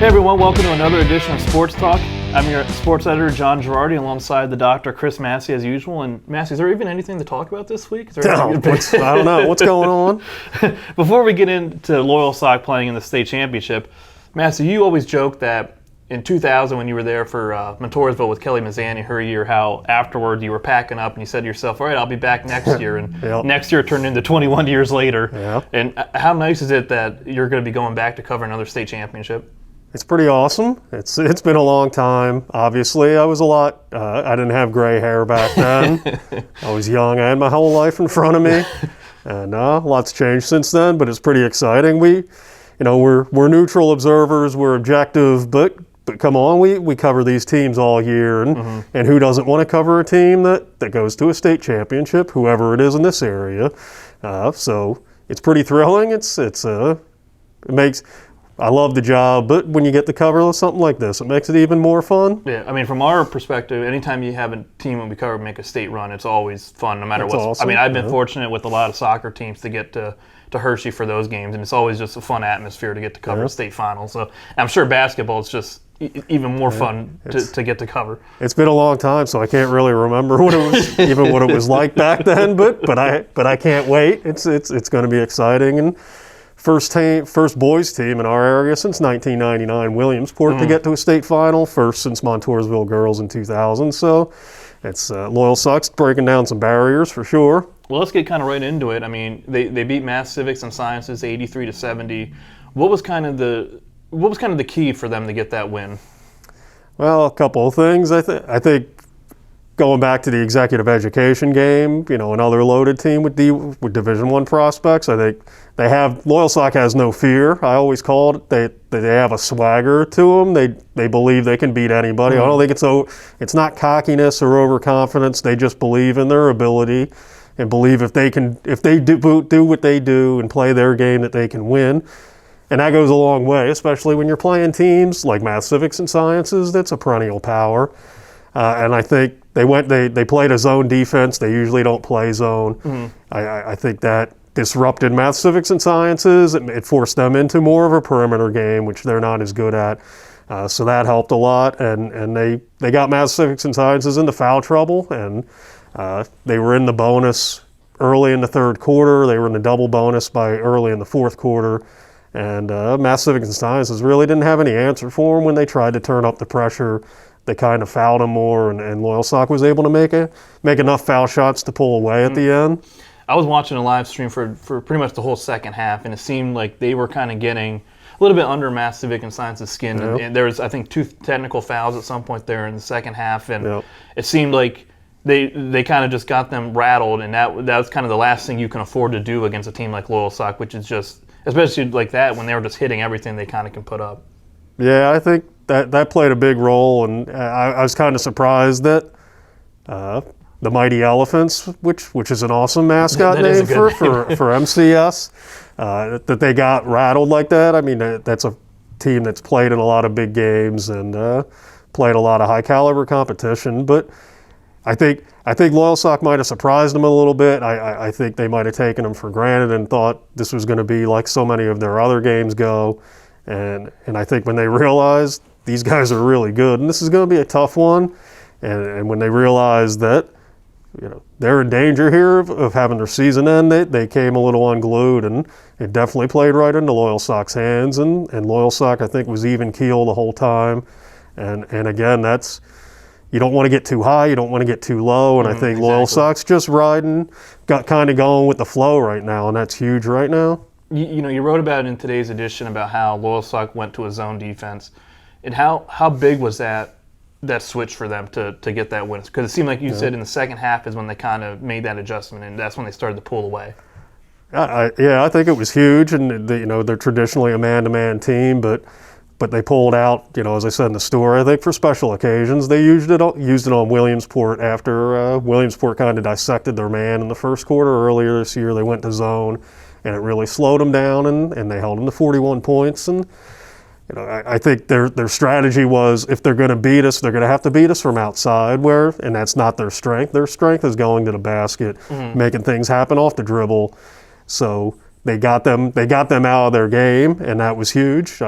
Hey everyone, welcome to another edition of Sports Talk. I'm your sports editor, Jon Gerardi, alongside the doctor, Chris Masse, as usual. And Masse, is there even anything to talk about this week? I don't know. What's going on? Before we get into Loyalsock playing in the state championship, Masse, you always joke that in 2000 when you were there for Montoursville with Kelly Mazzani her year, how afterward you were packing up and you said to yourself, all right, I'll be back next year. And Yep. Next year turned into 21 years later. Yep. And how nice is it that you're going to be going back to cover another state championship? It's pretty awesome. It's been a long time. Obviously, I was I didn't have gray hair back then. I was young. I had my whole life in front of me, and lots changed since then. But it's pretty exciting. We're neutral observers. We're objective, but come on, we cover these teams all year, and and who doesn't want to cover a team that goes to a state championship, whoever it is in this area? So it's pretty thrilling. I love the job, but when you get to cover something like this, it makes it even more fun. Yeah, I mean, from our perspective, anytime you have a team that we cover make a state run, it's always fun, no matter what. Awesome. I mean, I've been fortunate with a lot of soccer teams to get to Hershey for those games, and it's always just a fun atmosphere to get to cover a state final. So I'm sure basketball is just even more fun to get to cover. It's been a long time, so I can't really remember what it was like back then. But I can't wait. It's going to be exciting. And first boys team in our area since 1999, Williamsport, to get to a state final. First since Montoursville girls in 2000. So it's Loyalsock's breaking down some barriers for sure. Well, let's get kind of right into it. I mean, they beat Math Civics and Sciences 83-70. What was kind of the key for them to get that win? Well, a couple of things. I think going back to the executive education game, another loaded team with Division I prospects. I think Loyalsock has no fear. I always call it they have a swagger to them. They believe they can beat anybody. I don't think it's not cockiness or overconfidence. They just believe in their ability and believe if they do what they do and play their game that they can win. And that goes a long way, especially when you're playing teams like Math, Civics, and Sciences. That's a perennial power. And I think they played a zone defense. They usually don't play zone. I think that disrupted Math, Civics, and Sciences. It forced them into more of a perimeter game, which they're not as good at. So that helped a lot. And they got Math, Civics, and Sciences into foul trouble. And they were in the bonus early in the third quarter. They were in the double bonus by early in the fourth quarter. And Math, Civics, and Sciences really didn't have any answer for them when they tried to turn up the pressure. They kind of fouled them more, and Loyalsock was able to make enough foul shots to pull away at the end. I was watching a live stream for pretty much the whole second half, and it seemed like they were kind of getting a little bit under Math, Civic, and Sciences' skin. Yep. And there was, I think, 2 technical fouls at some point there in the second half, and it seemed like they kind of just got them rattled, and that was kind of the last thing you can afford to do against a team like Loyalsock, which is just, especially like that, when they were just hitting everything they kind of can put up. Yeah, I think that played a big role, and I was kind of surprised that the Mighty Elephants, which is an awesome mascot name for MCS, that they got rattled like that. I mean, that's a team that's played in a lot of big games and played a lot of high caliber competition. But I think Loyalsock might have surprised them a little bit. I think they might have taken them for granted and thought this was going to be like so many of their other games go. And I think when they realized these guys are really good and this is going to be a tough one, and when they realized that they're in danger here of having their season end, they came a little unglued, and it definitely played right into Loyalsock's hands. And Loyalsock, I think, was even keel the whole time. And again, you don't want to get too high, you don't want to get too low, and I think Loyalsock's just kind of going with the flow right now, and that's huge right now. You wrote about it in today's edition about how Loyalsock went to a zone defense, and how big was that switch for them to get that win? Because it seemed like you said in the second half is when they kind of made that adjustment, and that's when they started to pull away. I think it was huge, and they're traditionally a man-to-man team, but they pulled out, as I said in the story, I think for special occasions. They used it on Williamsport after Williamsport kind of dissected their man in the first quarter earlier this year. They went to zone, and it really slowed them down, and they held them to 41 points. And I think their strategy was, if they're going to beat us, they're going to have to beat us from outside, and that's not their strength. Their strength is going to the basket, making things happen off the dribble. So they got them out of their game, and that was huge.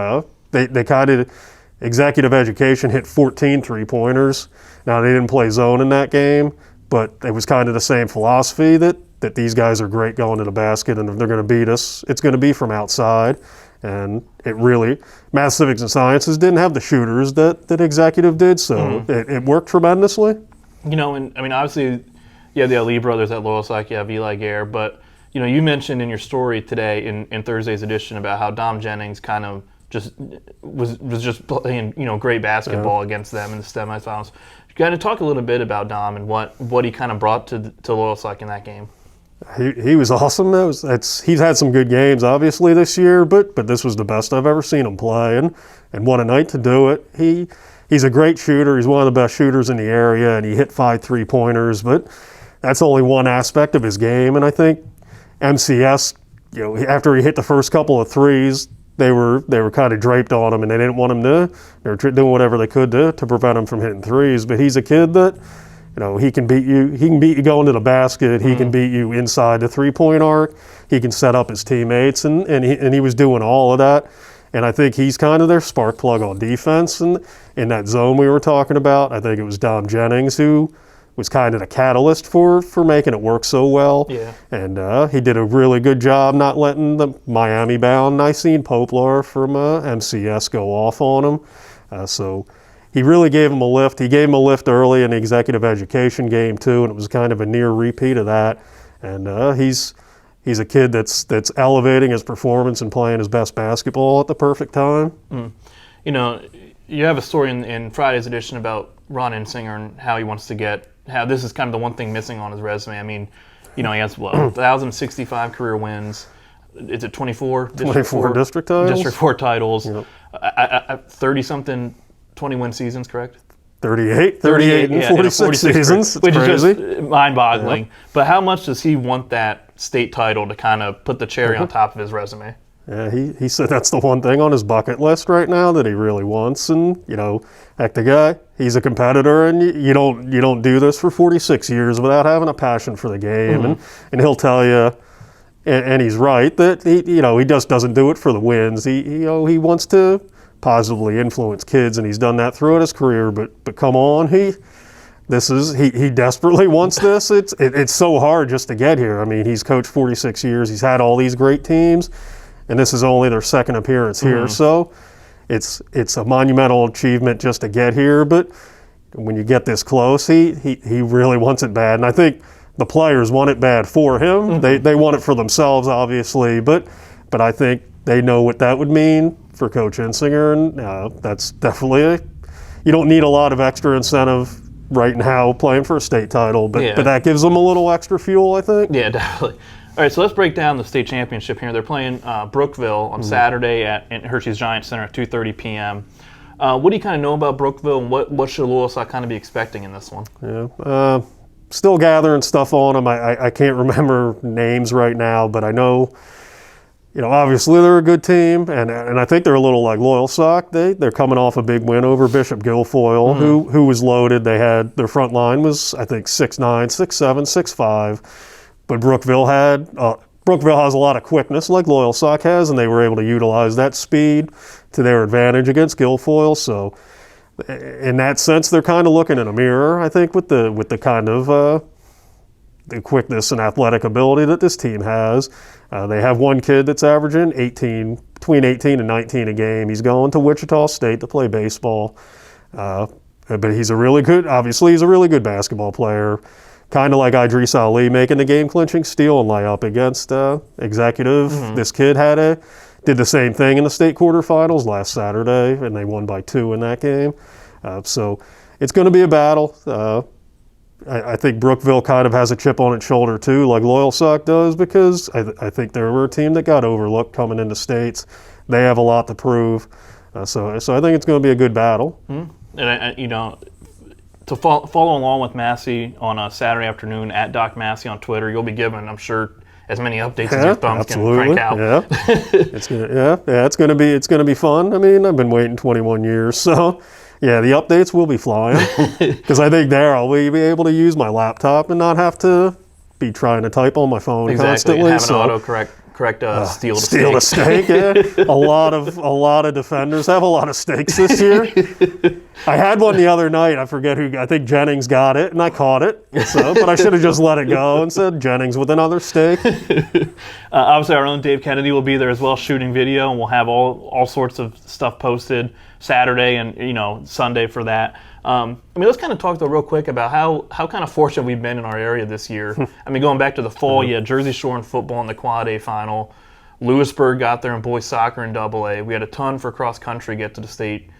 they kind of, executive education hit 14 three-pointers. Now, they didn't play zone in that game, but it was kind of the same philosophy that these guys are great going to the basket, and if they're going to beat us, it's going to be from outside. And it really, Math, Civics, and Sciences didn't have the shooters that executive did, so it worked tremendously. And I mean, obviously, you have the Ali brothers at Loyalsock, you have Eli Gare, but, you mentioned in your story today in Thursday's edition about how Dom Jennings kind of just was just playing, great basketball against them in the semifinals. Kind of talk a little bit about Dom and what he kind of brought to Loyalsock in that game. He was awesome. He's had some good games, obviously, this year, but this was the best I've ever seen him play, and what a night to do it. He's a great shooter. He's one of the best shooters in the area, and he hit 5 3-pointers, but that's only one aspect of his game. And I think MCS, after he hit the first couple of threes, they were kind of draped on him, and they didn't want him to. They were doing whatever they could to prevent him from hitting threes. But he's a kid that, he can beat you. He can beat you going to the basket. He can beat you inside the 3-point arc. He can set up his teammates, and he was doing all of that. And I think he's kind of their spark plug on defense. And in that zone we were talking about, I think it was Dom Jennings who was kind of the catalyst for making it work so well. Yeah. And he did a really good job not letting the Miami-bound Nicene Poplar from MCS go off on him. So he really gave him a lift. He gave him a lift early in the executive education game too, and it was kind of a near repeat of that. And he's a kid that's elevating his performance and playing his best basketball at the perfect time. You have a story in Friday's edition about Ron Enzinger and how he wants to get. How this is kind of the one thing missing on his resume. I mean, he has 1,065 career wins. Is it 24? 24 district titles. District 4 titles. Yep. 30-something 20-win seasons, correct? 38 and 46 seasons. Which crazy. Is just mind-boggling. Yeah. But how much does he want that state title to kind of put the cherry on top of his resume? Yeah, he said that's the one thing on his bucket list right now that he really wants. And, heck, the guy, he's a competitor, and you don't do this for 46 years without having a passion for the game. And he'll tell you, and he's right, that he just doesn't do it for the wins. He wants to positively influence kids, and he's done that throughout his career. But come on, he desperately wants this. It's so hard just to get here. I mean, he's coached 46 years. He's had all these great teams, and this is only their second appearance here. So it's a monumental achievement just to get here. But when you get this close, he really wants it bad. And I think the players want it bad for him. They want it for themselves, obviously. But I think they know what that would mean for Coach Enzinger, and that's definitely you don't need a lot of extra incentive right now playing for a state title, but that gives them a little extra fuel, I think. Yeah, definitely. All right, so let's break down the state championship here. They're playing Brookville on Saturday at Hershey's Giant Center at 2:30 p.m. What do you kind of know about Brookville, and what should Loyalsock kind of be expecting in this one? Yeah, still gathering stuff on them. I can't remember names right now, but I know, obviously they're a good team, and I think they're a little like Loyalsock. They're coming off a big win over Bishop Guilfoyle, who was loaded. They had their front line was, I think, 6'9", 6'7", 6'5", but Brookville has a lot of quickness like Loyalsock has, and they were able to utilize that speed to their advantage against Guilfoyle. So in that sense, they're kind of looking in a mirror, I think, with the kind of the quickness and athletic ability that this team has. They have one kid that's averaging between 18 and 19 a game. He's going to Wichita State to play baseball. But he's a really good basketball player. Kind of like Idris Ali making the game-clinching steal and layup against Executive. This kid did the same thing in the state quarterfinals last Saturday, and they won by 2 in that game. So it's going to be a battle. I think Brookville kind of has a chip on its shoulder too, like Loyalsock does, because I think they were a team that got overlooked coming into states. They have a lot to prove. So I think it's going to be a good battle. And to follow along with Masse on a Saturday afternoon at Doc Masse on Twitter, you'll be given, I'm sure, as many updates as your thumbs can crank out. Yeah, it's gonna be fun. I mean, I've been waiting 21 years, so yeah, the updates will be flying. Because I think there I'll be able to use my laptop and not have to be trying to type on my phone constantly. Have an autocorrect correct, steal to steal steak. to steak. Yeah, a lot of defenders have a lot of steaks this year. I had one the other night. I forget who. I think Jennings got it, and I caught it. So, but I should have just let it go and said Jennings with another steak. Obviously, our own Dave Kennedy will be there as well, shooting video, and we'll have all sorts of stuff posted Saturday and Sunday for that. Let's kind of talk though real quick about how kind of fortunate we've been in our area this year. Going back to the fall, you had Jersey Shore in football in the Quad A final. Lewisburg got there in boys soccer in Double A. We had a ton for cross country get to the state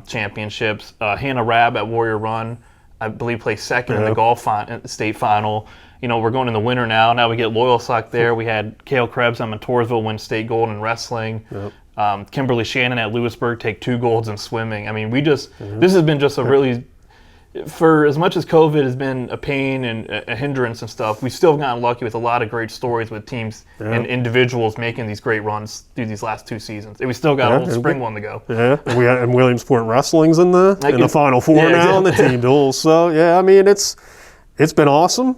championships. Hannah Rabb at Warrior Run, I believe, placed second in the golf state final. We're going in the winter now. Now we get Loyalsock there. We had Kale Krebs in Montoursville win state gold in wrestling. Yep. Kimberly Shannon at Lewisburg take 2 golds in swimming. This has been just a really, for as much as COVID has been a pain and a hindrance and stuff, we've still gotten lucky with a lot of great stories with teams and individuals making these great runs through these last 2 seasons. And we still got a little spring one to go. Yeah, and Williamsport Wrestling's in the Final Four now in the team duels. So it's been awesome.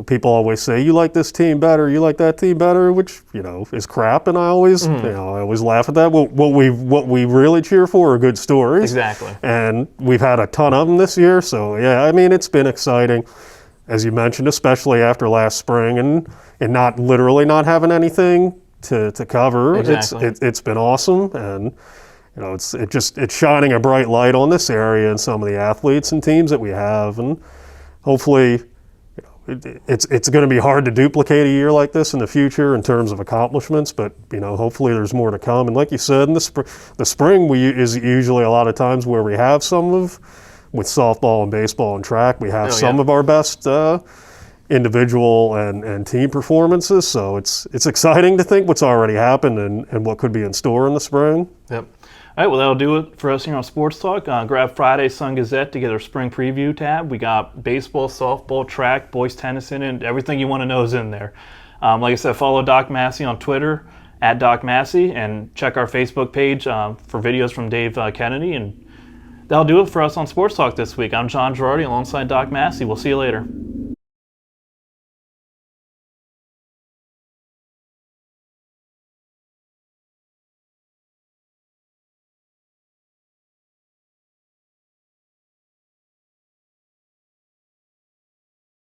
People always say, you like this team better, you like that team better, which, is crap, and I always laugh at that. What we really cheer for are good stories. Exactly. And we've had a ton of them this year, so it's been exciting, as you mentioned, especially after last spring and not having anything to cover. Exactly. It's been awesome, and it's shining a bright light on this area and some of the athletes and teams that we have, and hopefully it's going to be hard to duplicate a year like this in the future in terms of accomplishments, but hopefully there's more to come. And like you said, in the spring is usually a lot of times where we have with softball and baseball and track, we have some of our best individual and team performances. So it's exciting to think what's already happened and what could be in store in the spring. Yep. All right, well, that'll do it for us here on Sports Talk. Grab Friday's Sun-Gazette to get our spring preview tab. We got baseball, softball, track, boys tennis in it, everything you want to know is in there. Like I said, follow Doc Masse on Twitter, @DocMasse, and check our Facebook page for videos from Dave Kennedy. And that'll do it for us on Sports Talk this week. I'm Jon Gerardi alongside Doc Masse. We'll see you later.